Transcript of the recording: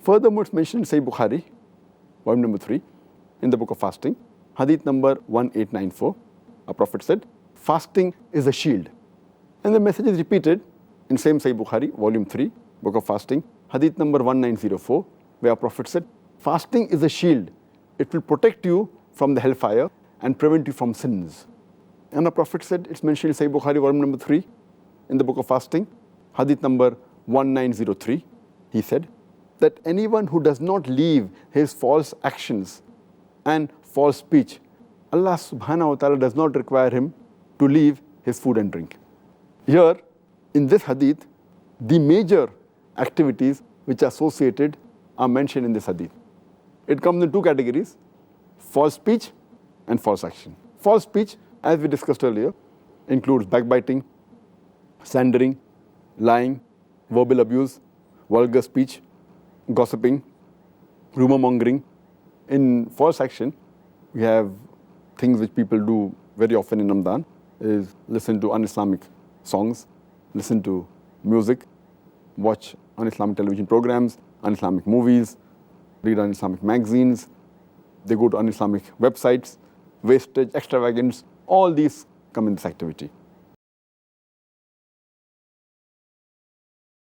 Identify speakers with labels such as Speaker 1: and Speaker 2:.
Speaker 1: Furthermore, it's mentioned in Sahih Bukhari, volume number 3, in the book of fasting, hadith number 1894. Our Prophet said, fasting is a shield. And the message is repeated in same Sahih Bukhari, volume 3, book of fasting, hadith number 1904, where our Prophet said, fasting is a shield. It will protect you from the hellfire and prevent you from sins. And our Prophet said, it's mentioned in Sahih Bukhari, volume number 3, in the book of fasting, hadith number 1903, he said, that anyone who does not leave his false actions and false speech, Allah subhanahu wa ta'ala does not require him to leave his food and drink. Here, in this hadith, the major activities which are associated are mentioned in this hadith. It comes in two categories, false speech and false action. False speech, as we discussed earlier, includes backbiting, slandering, lying, verbal abuse, vulgar speech, gossiping, rumor mongering. In false action, we have things which people do very often in Ramadan, is listen to un-Islamic songs, listen to music, watch un-Islamic television programs, un-Islamic movies, read un-Islamic magazines, they go to un-Islamic websites, wastage, extravagance, all these come in this activity.